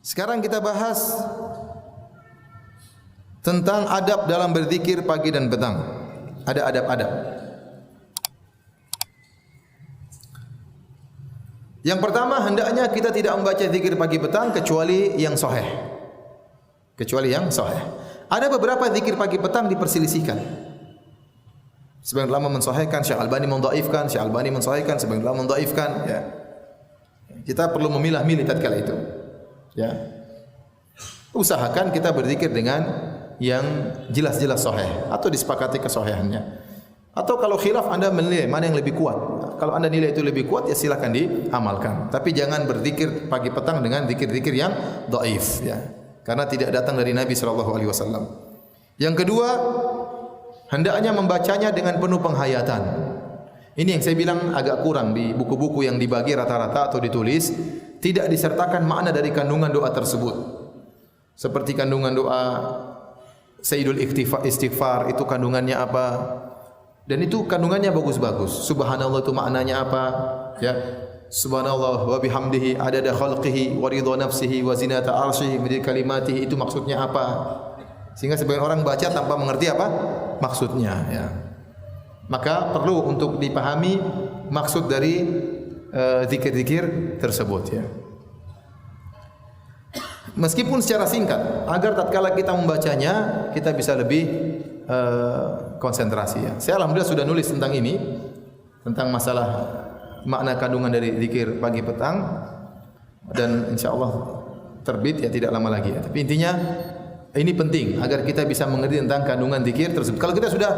Sekarang kita bahas tentang adab dalam berzikir pagi dan petang. Ada adab-adab. Yang pertama, hendaknya kita tidak membaca zikir pagi petang kecuali yang sahih. Kecuali yang sahih. Ada beberapa zikir pagi petang diperselisihkan. Sebagian ulama mensahihkan, Syekh Albani mendhaifkan, Syekh Albani mensahihkan, sebagian ulama mendhaifkan, ya. Kita perlu memilah-milih tatkala itu. Ya. Usahakan kita berzikir dengan yang jelas-jelas sahih atau disepakati kesahihannya. Atau kalau khilaf Anda menilai mana yang lebih kuat. Kalau Anda nilai itu lebih kuat, ya silakan diamalkan. Tapi jangan berzikir pagi petang dengan zikir-zikir yang dhaif, ya. Karena tidak datang dari Nabi sallallahu alaihi wasallam. Yang kedua, hendaknya membacanya dengan penuh penghayatan. Ini yang saya bilang agak kurang di buku-buku yang dibagi rata-rata atau ditulis, tidak disertakan makna dari kandungan doa tersebut. Seperti kandungan doa Sayyidul Istighfar, itu kandungannya apa? Dan itu kandungannya bagus-bagus. Subhanallah itu maknanya apa? Ya. Subhanallah wa bihamdihi adada khalqihi wa ridha nafsihi wa zinata arsyihi min kalimatihi, itu maksudnya apa? Sehingga sebagian orang baca tanpa mengerti apa maksudnya, ya. Maka perlu untuk dipahami maksud dari zikir-zikir tersebut, ya. Meskipun secara singkat, agar tatkala kita membacanya kita bisa lebih konsentrasi, ya. Saya alhamdulillah sudah nulis tentang ini, tentang masalah makna kandungan dari zikir pagi petang, dan insyaallah terbit ya tidak lama lagi, ya. Tapi intinya ini penting agar kita bisa mengerti tentang kandungan zikir tersebut. Kalau kita sudah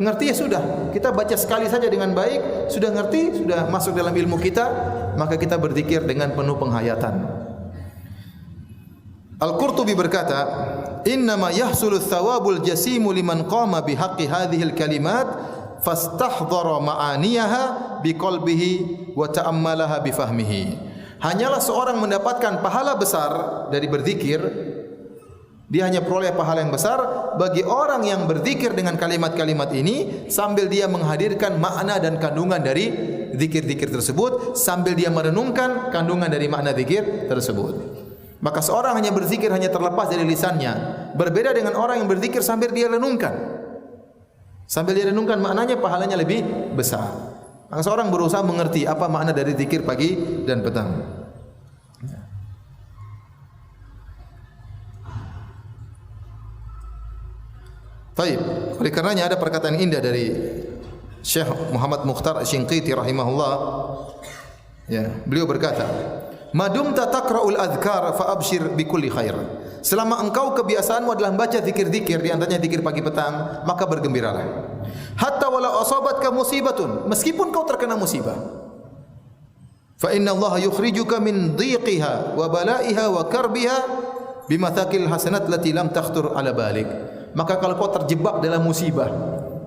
mengerti, ya sudah, kita baca sekali saja dengan baik, sudah ngerti, sudah masuk dalam ilmu kita, maka kita berzikir dengan penuh penghayatan. Al-Qurtubi berkata, "Innama yahsulu thawabul jasimu liman qama bihaqqi hadhil kalimat fastahdhara ma'aniyaha biqalbihi wa ta'ammalaha bifahmihi." Hanyalah seorang mendapatkan pahala besar dari berzikir, dia hanya peroleh pahala yang besar bagi orang yang berzikir dengan kalimat-kalimat ini sambil dia menghadirkan makna dan kandungan dari zikir-zikir tersebut, sambil dia merenungkan kandungan dari makna zikir tersebut. Maka seorang hanya berzikir hanya terlepas dari lisannya, berbeda dengan orang yang berzikir sambil dia renungkan. Sambil dia renungkan maknanya, pahalanya lebih besar. Maka seorang berusaha mengerti apa makna dari zikir pagi dan petang. Baik, oleh karenanya ada perkataan indah dari Syekh Muhammad Mukhtar Asy-Shinqiti rahimahullah. Ya, beliau berkata, "Madumta taqra'ul adhkar fa abshir bikulli khair." Selama engkau kebiasaanmu adalah membaca zikir-zikir, di antaranya zikir pagi petang, maka bergembiralah. Hatta walau asabatka musibatun, meskipun kau terkena musibah. Fa inna Allah yukhrijuka min dhiqiha wa balaiha wa karbiha bimathaqil hasanat lati lam takhtur ala balik. Maka kalau kau terjebak dalam musibah,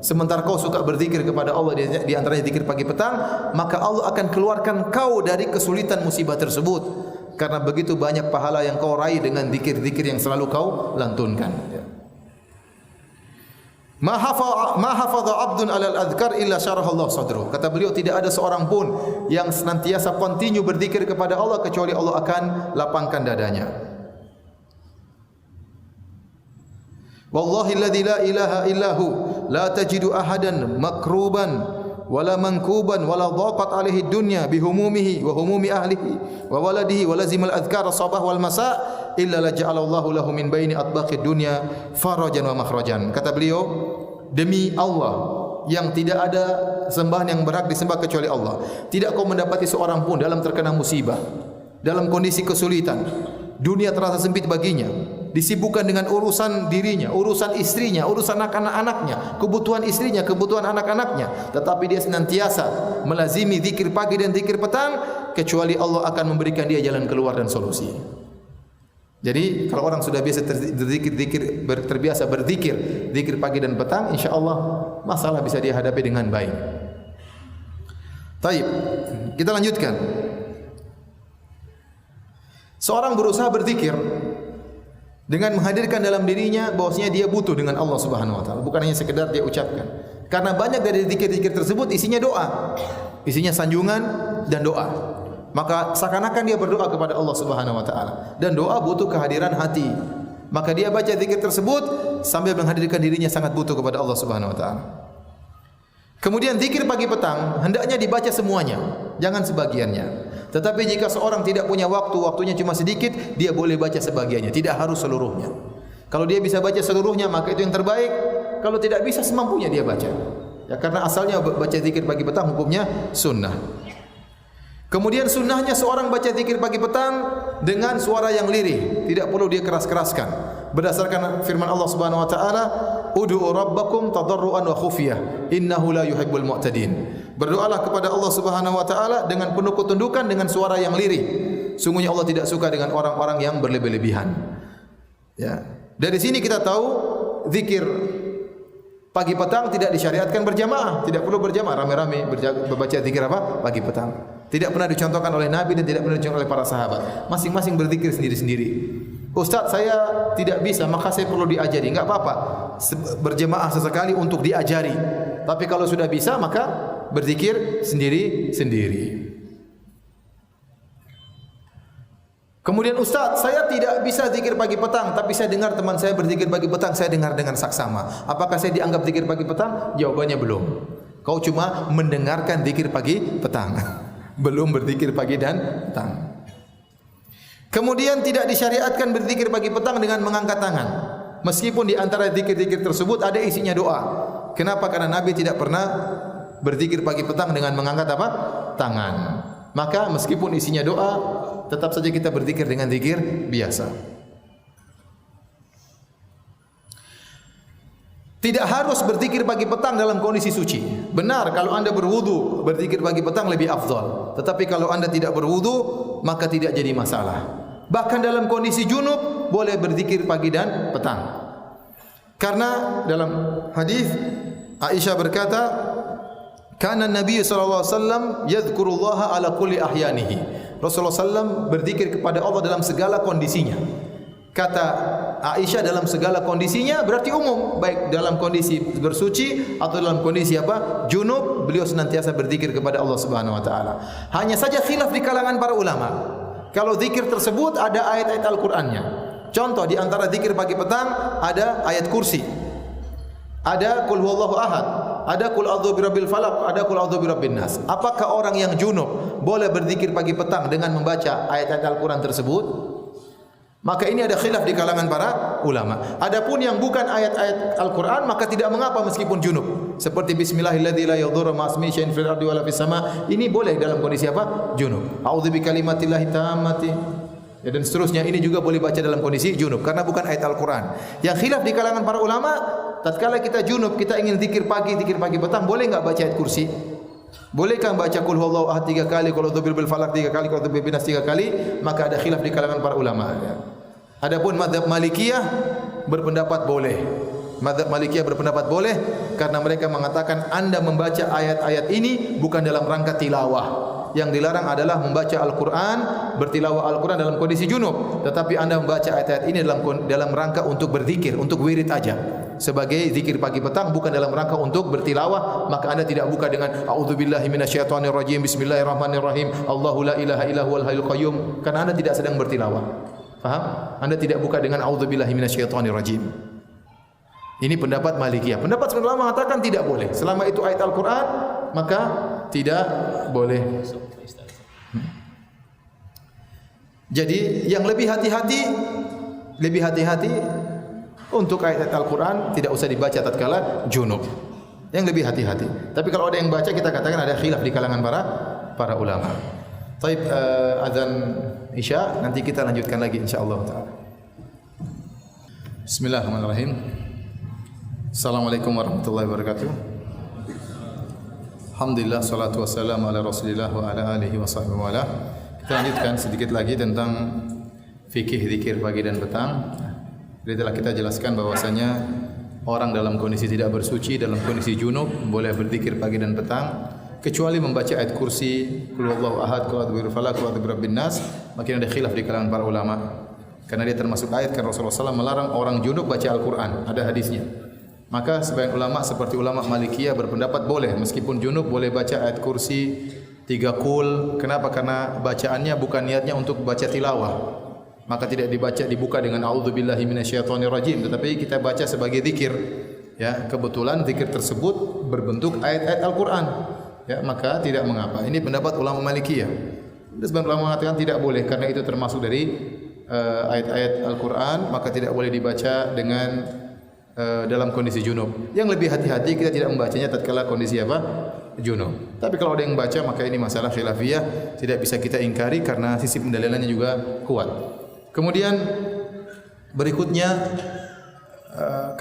sementara kau suka berzikir kepada Allah di antaranya zikir pagi petang, maka Allah akan keluarkan kau dari kesulitan musibah tersebut, karena begitu banyak pahala yang kau raih dengan zikir-zikir yang selalu kau lantunkan. Ma hafadha 'abdun 'alal adhkar illa syarahallahu sadruh. Kata beliau, tidak ada seorang pun yang senantiasa kontinu berzikir kepada Allah kecuali Allah akan lapangkan dadanya. Wallahi alladzi la ilaha illahu la tajidu ahadan makruban wala mankuban wala dhaqat alaihi dunya bihumumihi wa humumi ahlihi wa waladihi wa lazimal adhkar sabah wal masa illa la ja'alallahu lahu min baini atbaqid dunya farajan wa makhrajan. Kata beliau, demi Allah yang tidak ada sembahan yang berhak disembah kecuali Allah, tidak kau mendapati seorang pun dalam terkena musibah, dalam kondisi kesulitan, dunia terasa sempit baginya, disibukkan dengan urusan dirinya, urusan istrinya, urusan anak-anaknya, kebutuhan istrinya, kebutuhan anak-anaknya, tetapi dia senantiasa melazimi zikir pagi dan zikir petang, kecuali Allah akan memberikan dia jalan keluar dan solusi. Jadi kalau orang sudah biasa terbiasa berzikir zikir pagi dan petang, insya-Allah masalah bisa dia hadapi dengan baik. Baik, kita lanjutkan. Seorang berusaha berzikir dengan menghadirkan dalam dirinya bahwasanya dia butuh dengan Allah Subhanahu wa taala, bukan hanya sekedar dia ucapkan. Karena banyak dari zikir-zikir tersebut isinya doa, isinya sanjungan dan doa. maka seakan-akan dia berdoa kepada Allah Subhanahu wa taala. Dan doa butuh kehadiran hati. Maka dia baca zikir tersebut sambil menghadirkan dirinya sangat butuh kepada Allah Subhanahu wa taala. Kemudian zikir pagi petang hendaknya dibaca semuanya, jangan sebagiannya. Tetapi jika seorang tidak punya waktu, waktunya cuma sedikit, dia boleh baca sebagiannya, tidak harus seluruhnya. Kalau dia bisa baca seluruhnya, maka itu yang terbaik. Kalau tidak bisa, semampunya dia baca. Ya, karena asalnya baca zikir pagi petang hukumnya sunnah. Kemudian sunnahnya seorang baca zikir pagi petang dengan suara yang lirih, tidak perlu dia keras-keraskan. Berdasarkan firman Allah Subhanahu wa taala, "Ud'u rabbakum tadarruan wa khufyah, innahu la yuhibbul mu'tadin." Berdoalah kepada Allah Subhanahu wa taala dengan penuh ketundukan dengan suara yang lirih. Sungguhnya Allah tidak suka dengan orang-orang yang berlebih-lebihan. Ya. Dari sini kita tahu zikir pagi petang tidak disyariatkan berjamaah, tidak perlu berjamaah rame-rame membaca zikir apa? Pagi petang. Tidak pernah dicontohkan oleh Nabi dan tidak pernah dicontohkan oleh para sahabat. Masing-masing berzikir sendiri-sendiri. Ustaz, saya tidak bisa, maka saya perlu diajari. Enggak apa-apa. Berjamaah sesekali untuk diajari. Tapi kalau sudah bisa, maka berzikir sendiri-sendiri. Kemudian Ustaz, saya tidak bisa zikir pagi petang, tapi saya dengar teman saya berzikir pagi petang, saya dengar dengan saksama. Apakah saya dianggap zikir pagi petang? Jawabannya belum. Kau cuma mendengarkan zikir pagi petang. Belum berzikir pagi dan petang. Kemudian tidak disyariatkan berzikir pagi petang dengan mengangkat tangan. Meskipun di antara zikir-zikir tersebut ada isinya doa. Kenapa? Karena Nabi tidak pernah berzikir pagi petang dengan mengangkat apa? Tangan. Maka meskipun isinya doa, tetap saja kita berzikir dengan zikir biasa. Tidak harus berzikir pagi petang dalam kondisi suci. Benar kalau anda berwudu, berzikir pagi petang lebih afdal. Tetapi kalau anda tidak berwudu, maka tidak jadi masalah. Bahkan dalam kondisi junub boleh berzikir pagi dan petang. Karena dalam hadis Aisyah berkata, "Kana Nabi sallallahu alaihi wasallam yadhkurullaha ala kulli ahyanihi." Rasulullah sallallahu berzikir kepada Allah dalam segala kondisinya. Kata Aisyah dalam segala kondisinya berarti umum, baik dalam kondisi bersuci atau dalam kondisi apa? Junub, beliau senantiasa berzikir kepada Allah Subhanahu wa taala. Hanya saja khilaf di kalangan para ulama. Kalau zikir tersebut ada ayat-ayat Al-Qur'annya. Contoh di antara zikir pagi petang ada ayat kursi. Ada qul huwallahu ahad, ada qul a'udzu birabbil falaq, ada qul a'udzu birabbin nas. Apakah orang yang junub boleh berzikir pagi petang dengan membaca ayat-ayat Al-Qur'an tersebut? Maka ini ada khilaf di kalangan para ulama. Adapun yang bukan ayat-ayat Al-Qur'an maka tidak mengapa meskipun junub. Seperti bismillahilladzi la yadhurru ma'asmihi syai'un fil ardi wala fis sama. Ini boleh dalam kondisi apa? Junub. A'udzu bikalimatillahi tammati. Ya, dan seterusnya ini juga boleh baca dalam kondisi junub karena bukan ayat Al-Qur'an. Yang khilaf di kalangan para ulama, tatkala kita junub, kita ingin zikir pagi petang, boleh enggak baca ayat kursi? Bolehkah baca qul huwallahu ahad 3 kali, qul a'udzu birabbil falaq 3 kali, qul a'udzu birabbin nas 3 kali? Maka ada khilaf di kalangan para ulama. Adapun mazhab Malikiyah berpendapat boleh. Mazhab Malikiyah berpendapat boleh karena mereka mengatakan anda membaca ayat-ayat ini bukan dalam rangka tilawah. Yang dilarang adalah membaca Al-Qur'an, bertilawah Al-Qur'an dalam kondisi junub, tetapi anda membaca ayat-ayat ini dalam rangka untuk berzikir, untuk wirid aja. Sebagai zikir pagi petang bukan dalam rangka untuk bertilawah, maka anda tidak buka dengan a'udzubillahi minasyaitonir rajim, bismillahirrahmanirrahim, Allahu la ilaha illa huwal hayyul qayyum, karena anda tidak sedang bertilawah. Faham? Anda tidak buka dengan a'udzubillahi minasyaitonir rajim. Ini pendapat Malikiyah. Pendapat sebagian ulama mengatakan tidak boleh. Selama itu ayat Al-Qur'an, maka tidak boleh. Jadi yang lebih hati-hati untuk ayat Al-Quran tidak usah dibaca tatkala junub. Yang lebih hati-hati. Tapi kalau ada yang baca, kita katakan ada khilaf di kalangan para ulama. Baik, azan Isya nanti kita lanjutkan lagi insyaallah taala. Bismillahirrahmanirrahim. Assalamualaikum warahmatullahi wabarakatuh. Alhamdulillah, salatu wassalamu ala Rasulillah wa ala alihi wa sahbihi wa ala. Kita lanjutkan sedikit lagi tentang fikih zikir pagi dan petang. Jadi telah kita jelaskan bahwasanya orang dalam kondisi tidak bersuci, dalam kondisi junub boleh berzikir pagi dan petang kecuali membaca ayat kursi, qul huwallahu ahad, qul a'udzu birabbil falaq, qul a'udzu birabbin nas. Makin ada khilaf di kalangan para ulama. Karena dia termasuk ayat kan Rasulullah SAW melarang orang junub baca Al-Qur'an, ada hadisnya. Maka sebagian ulama seperti ulama Malikiyah berpendapat boleh meskipun junub boleh baca ayat kursi, 3 qul. Kenapa? Karena bacaannya bukan niatnya untuk baca tilawah. Maka tidak dibuka dengan a'udzubillahi minasyaitonirrajim, tetapi kita baca sebagai zikir. Ya, kebetulan zikir tersebut berbentuk ayat-ayat Al-Qur'an. Ya, maka tidak mengapa. Ini pendapat ulama Malikiyah. Sebagian ulama mengatakan tidak boleh karena itu termasuk dari ayat-ayat Al-Qur'an, maka tidak boleh dibaca dengan dalam kondisi junub. Yang lebih hati-hati kita tidak membacanya tatkala kondisi apa? Junub. Tapi kalau ada yang baca maka ini masalah khilafiyah, tidak bisa kita ingkari karena sisi pendalilannya juga kuat. Kemudian berikutnya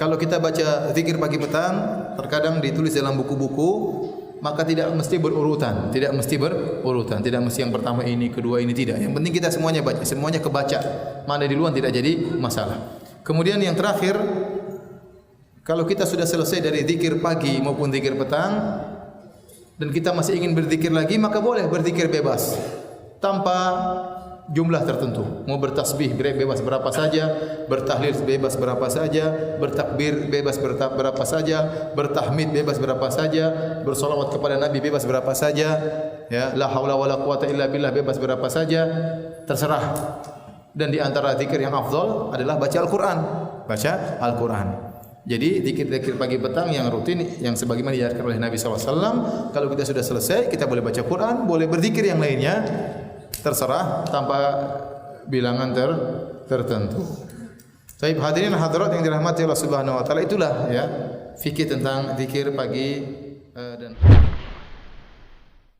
kalau kita baca zikir pagi petang terkadang ditulis dalam buku-buku, maka tidak mesti berurutan, tidak mesti yang pertama ini, kedua ini, tidak. Yang penting kita semuanya baca, semuanya kebaca. Mana di luar tidak jadi masalah. Kemudian yang terakhir, kalau kita sudah selesai dari zikir pagi maupun zikir petang dan kita masih ingin berzikir lagi, maka boleh berzikir bebas tanpa jumlah tertentu. Mau bertasbih bebas berapa saja, bertahlil bebas berapa saja, bertakbir bebas berapa saja, bertahmid bebas berapa saja, bersolawat kepada Nabi bebas berapa saja, ya, la haula wala quwata illa billah bebas berapa saja, terserah. Dan di antara zikir yang afdal adalah baca Al-Qur'an. Jadi zikir-zikir pagi petang yang rutin, yang sebagaimana diajarkan oleh Nabi SAW. Kalau kita sudah selesai, kita boleh baca Quran, boleh berzikir yang lainnya, terserah tanpa bilangan tertentu. Baik, hadirin hadirat yang dirahmati Allah Subhanahu wa taala, itulah ya fikih tentang zikir pagi dan